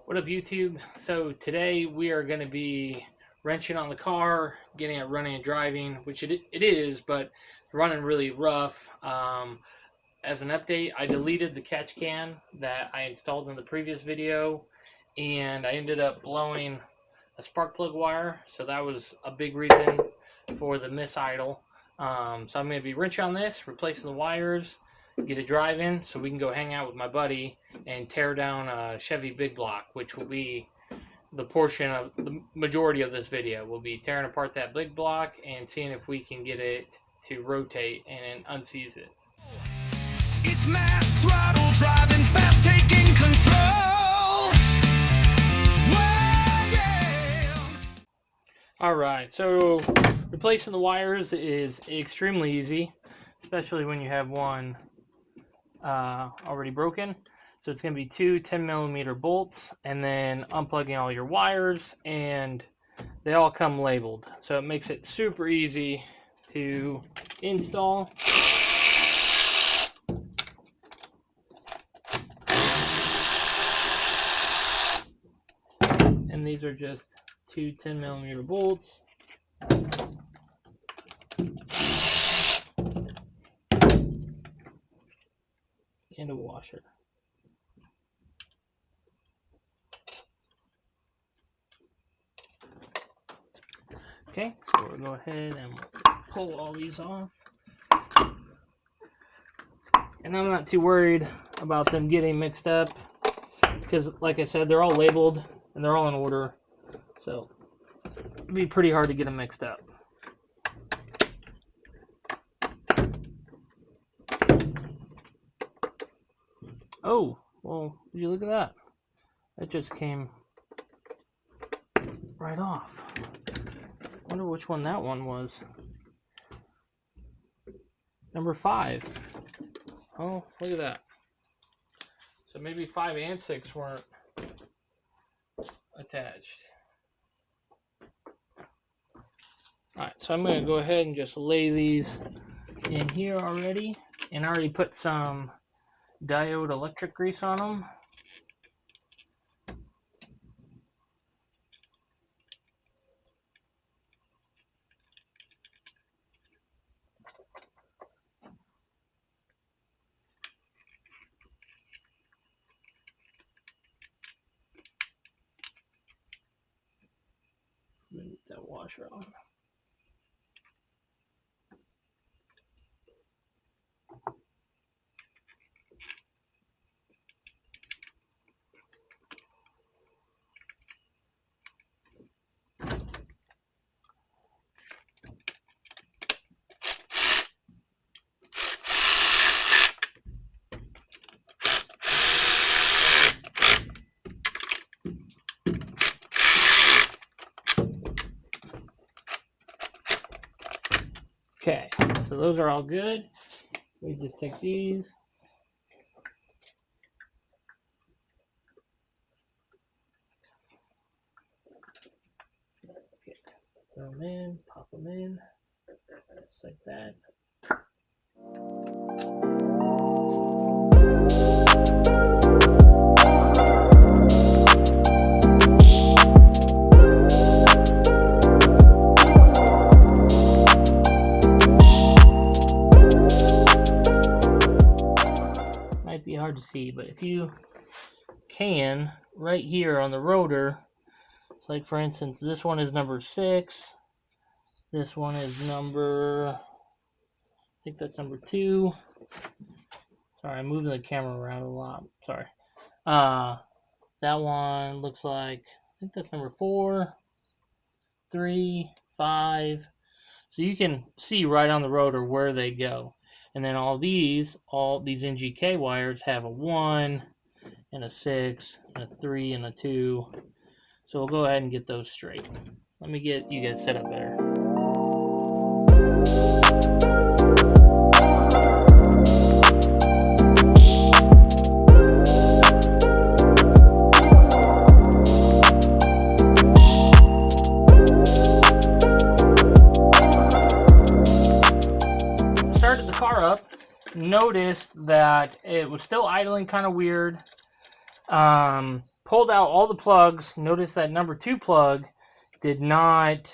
What up, YouTube? So today we are going to be wrenching on the car, getting it running and driving, which it is, but running really rough. As an update, I deleted the catch can that I installed in the previous video, and I ended up blowing a spark plug wire, so that was a big reason for the misidle. So I'm going to be wrenching on this, replacing the wires, get it driving so we can go hang out with my buddy and tear down a Chevy big block, which will be the portion of the majority of this video. We'll be tearing apart that big block and seeing if we can get it to rotate and unseize it. It's Mashed Throttle, driving fast, taking control. Whoa, yeah. Alright, so replacing the wires is extremely easy, especially when you have one already broken. So it's going to be two 10mm bolts, and then unplugging all your wires, and they all come labeled, so it makes it super easy to install. And these are just two 10mm bolts. And a washer. Okay, so we'll go ahead and pull all these off. And I'm not too worried about them getting mixed up, because like I said, they're all labeled and they're all in order, so it'd be pretty hard to get them mixed up. Oh, well, would you look at that? That just came right off. I wonder which one that one was. Number 5. Oh, look at that. So maybe 5 and 6 weren't attached. Alright, so I'm going to go ahead and just lay these in here already. And I already put some diode electric grease on them. Let me get that washer on. Okay, so those are all good. We just take these. Okay, throw them in, pop them in, just like that. Be hard to see, but if you can, right here on the rotor, it's like, for instance, this one is number 6, this one is number, I think that's number 2. Sorry, I'm moving the camera around a lot, sorry. That one looks like, I think that's number 4, 3, 5, so you can see right on the rotor where they go. And then all these NGK wires have a 1 and a 6 and a 3 and a 2. So we'll go ahead and get those straight. Let me get you guys set up better. Started the car up, noticed that it was still idling kind of weird, pulled out all the plugs. Notice that number 2 plug did not,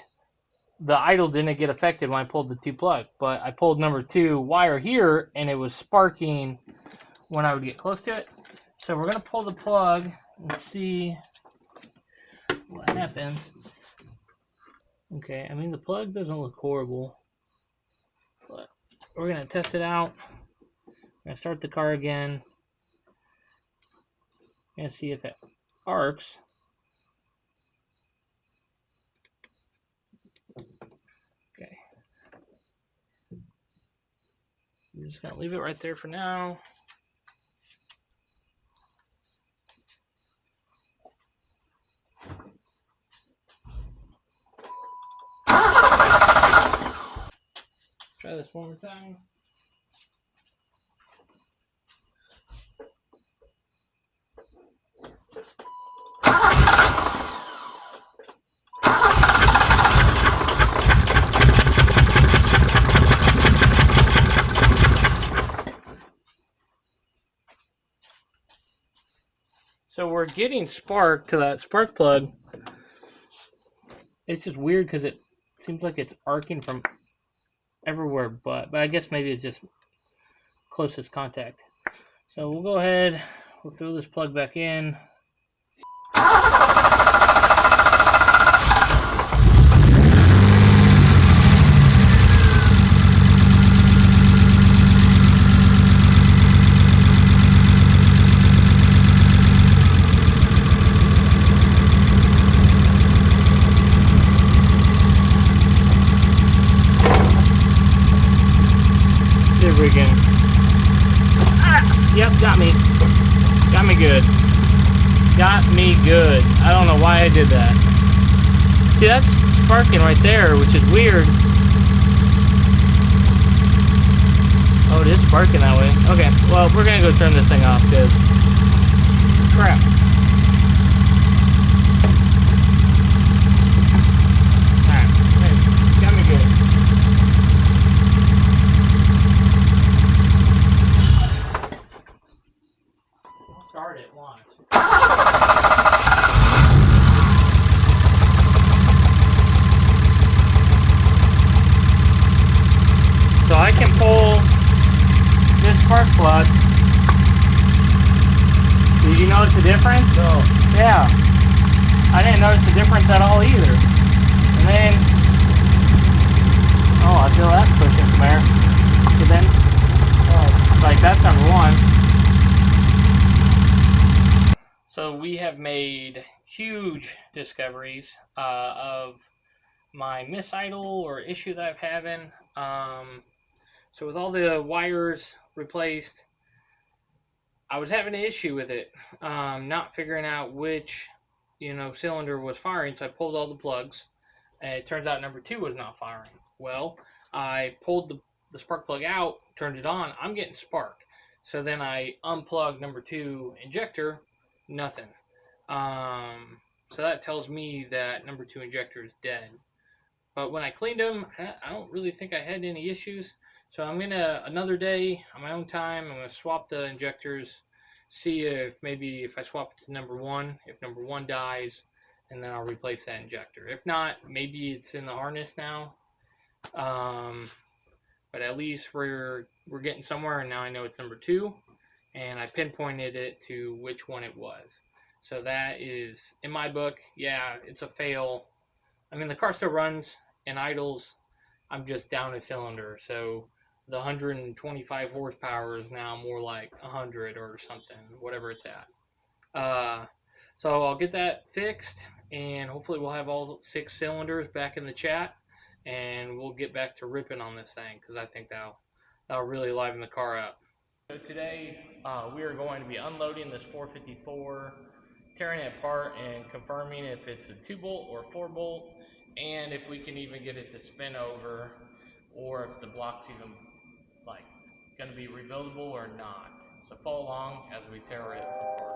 the idle didn't get affected when I pulled the 2 plug, but I pulled number 2 wire here and it was sparking when I would get close to it. So we're going to pull the plug and see what happens. Okay, I mean the plug doesn't look horrible, but we're going to test it out. I'm going to start the car again and see if it arcs. Okay. I'm just going to leave it right there for now. Try this one more time. So we're getting spark to that spark plug. It's just weird because it seems like it's arcing from everywhere, but I guess maybe it's just closest contact. So we'll go ahead, we'll throw this plug back in. Rigging. Yep, got me. Got me good. Got me good. I don't know why I did that. See, that's sparking right there, which is weird. Oh, it is sparking that way. Okay, well, we're gonna go turn this thing off, because crap. Alright, got me good. Start it once. So I can pull this spark plug. Did you notice the difference? No. Yeah. I didn't notice the difference at all either. And then, oh, I feel that pushing some air. So then, like that's number 1. So we have made huge discoveries of my misidle or issue that I'm having. So with all the wires replaced, I was having an issue with it, not figuring out which cylinder was firing. So I pulled all the plugs, and it turns out number 2 was not firing. Well, I pulled the spark plug out, turned it on. I'm getting spark. So then I unplugged number 2 injector. Nothing. So that tells me that number 2 injector is dead. But when I cleaned them, I don't really think I had any issues. So I'm gonna, another day on my own time, I'm gonna swap the injectors, see if maybe if I swap it to number 1, if number 1 dies, and then I'll replace that injector. If not, maybe it's in the harness now. But at least we're getting somewhere, and now I know it's number 2. And I pinpointed it to which one it was. So that is, in my book, yeah, it's a fail. I mean, the car still runs and idles. I'm just down a cylinder. So the 125 horsepower is now more like 100 or something, whatever it's at. So I'll get that fixed, and hopefully we'll have all 6 cylinders back in the chat, and we'll get back to ripping on this thing, because I think that'll really liven the car up. So today we are going to be unloading this 454, tearing it apart and confirming if it's a 2-bolt or 4-bolt, and if we can even get it to spin over, or if the block's even like going to be rebuildable or not. So follow along as we tear it apart.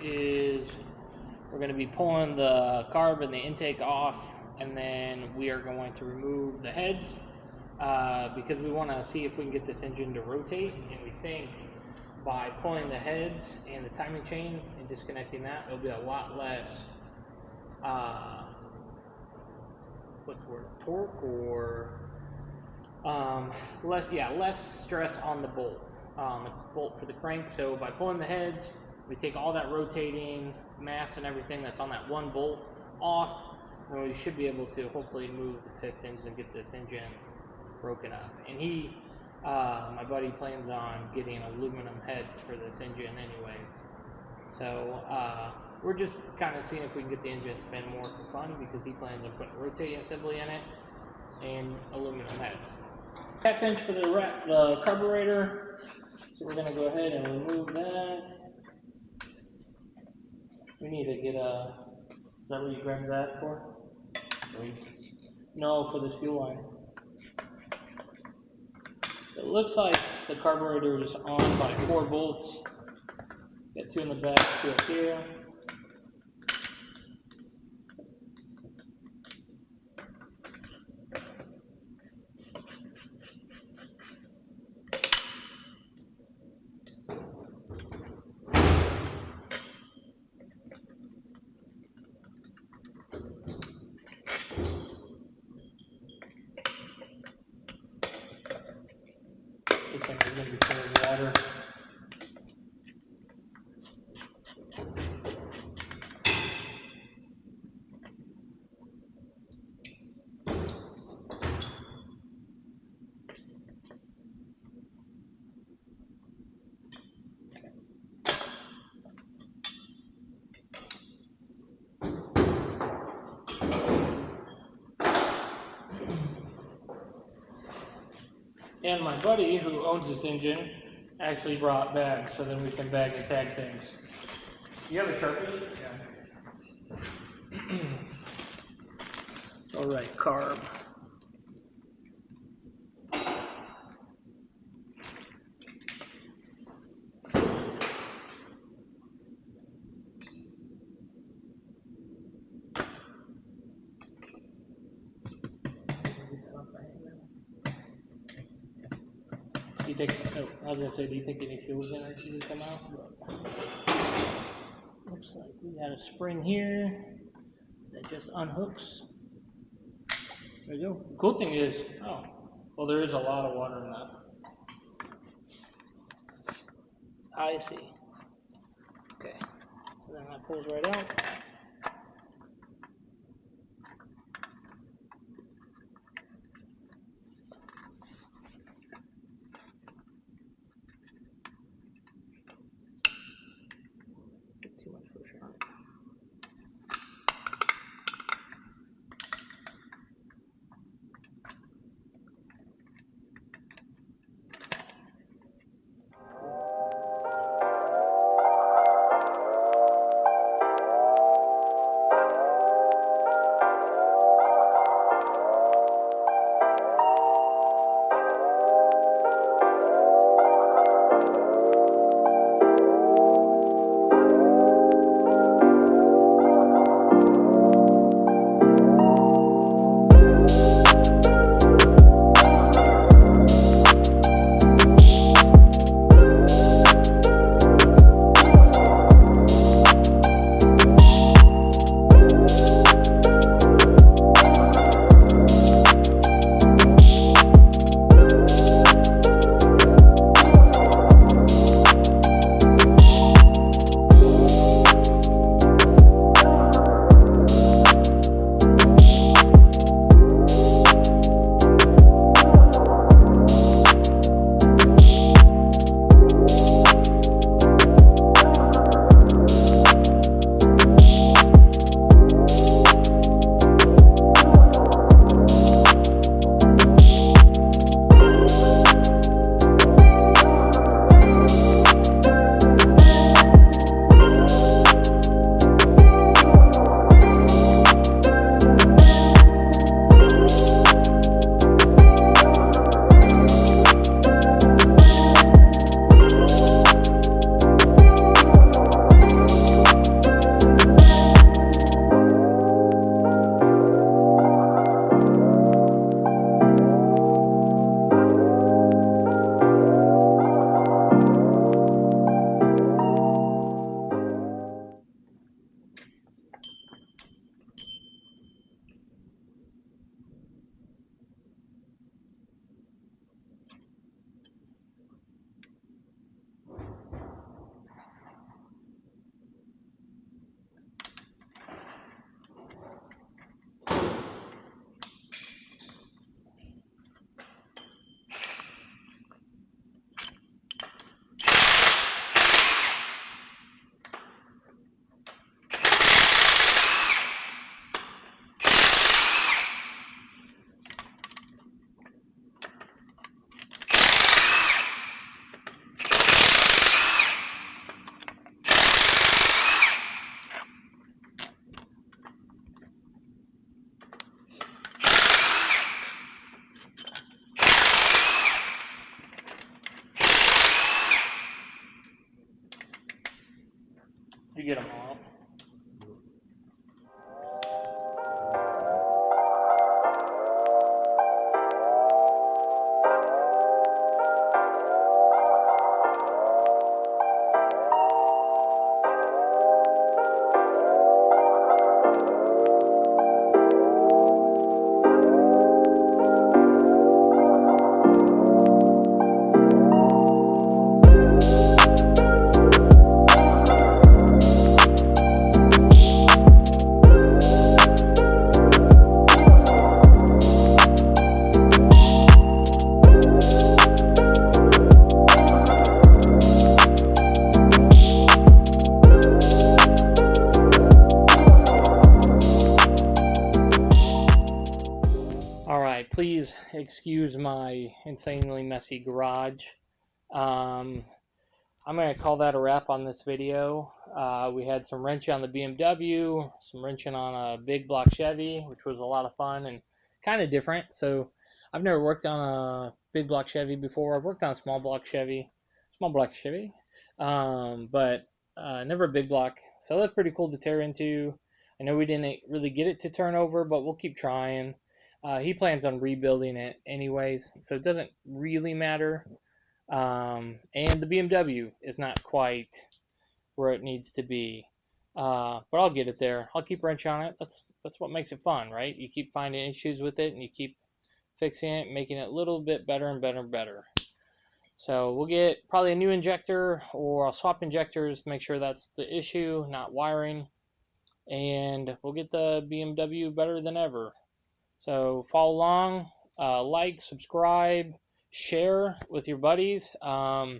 is we're going to be pulling the carb and the intake off, and then we are going to remove the heads because we want to see if we can get this engine to rotate, and we think by pulling the heads and the timing chain and disconnecting that, it'll be a lot less what's the word, torque, or less stress on the bolt for the crank. So by pulling the heads, we take all that rotating mass and everything that's on that one bolt off, and we should be able to hopefully move the pistons and get this engine broken up. And my buddy plans on getting aluminum heads for this engine anyways. So we're just kind of seeing if we can get the engine to spin more for fun, because he plans on putting a rotating assembly in it and aluminum heads. Half inch for the carburetor, so we're going to go ahead and remove that. We need to get is that what you grabbed that for? No, for this fuel line. It looks like the carburetor is on by 4 bolts. Got 2 in the back, 2 up here. This thing is going to be full of water. And my buddy, who owns this engine, actually brought bags, so then we can bag and tag things. You have a Sharpie? Yeah. All right, carb. Do you think, I was going to say, do you think any fuel generation would come out? But looks like we got a spring here that just unhooks. There you go. The cool thing is, well, there is a lot of water in that. I see. Okay. And then that pulls right out. Too much for sure. get them off. Alright, please excuse my insanely messy garage. I'm going to call that a wrap on this video. We had some wrenching on the BMW, some wrenching on a big block Chevy, which was a lot of fun and kind of different. So I've never worked on a big block Chevy before. I've worked on a small block Chevy, but never a big block. So that's pretty cool to tear into. I know we didn't really get it to turn over, but we'll keep trying. He plans on rebuilding it anyways, so it doesn't really matter. And the BMW is not quite where it needs to be, but I'll get it there. I'll keep wrenching on it. That's what makes it fun, right? You keep finding issues with it, and you keep fixing it, making it a little bit better and better and better. So we'll get probably a new injector, or I'll swap injectors to make sure that's the issue, not wiring, and we'll get the BMW better than ever. So follow along, like, subscribe, share with your buddies. I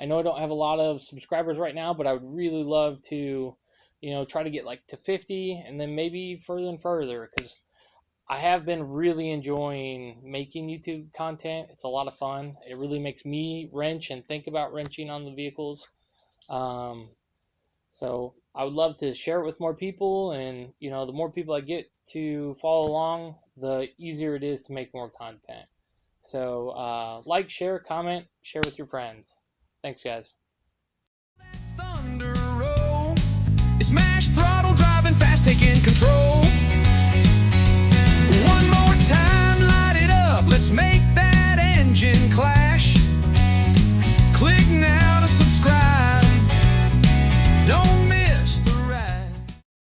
know I don't have a lot of subscribers right now, but I would really love to, try to get like to 50 and then maybe further and further, because I have been really enjoying making YouTube content. It's a lot of fun. It really makes me wrench and think about wrenching on the vehicles. So I would love to share it with more people, and the more people I get to follow along, the easier it is to make more content. So like, share, comment, share with your friends. Thanks, guys. Thunder roll. It's Mashed Throttle driving fast.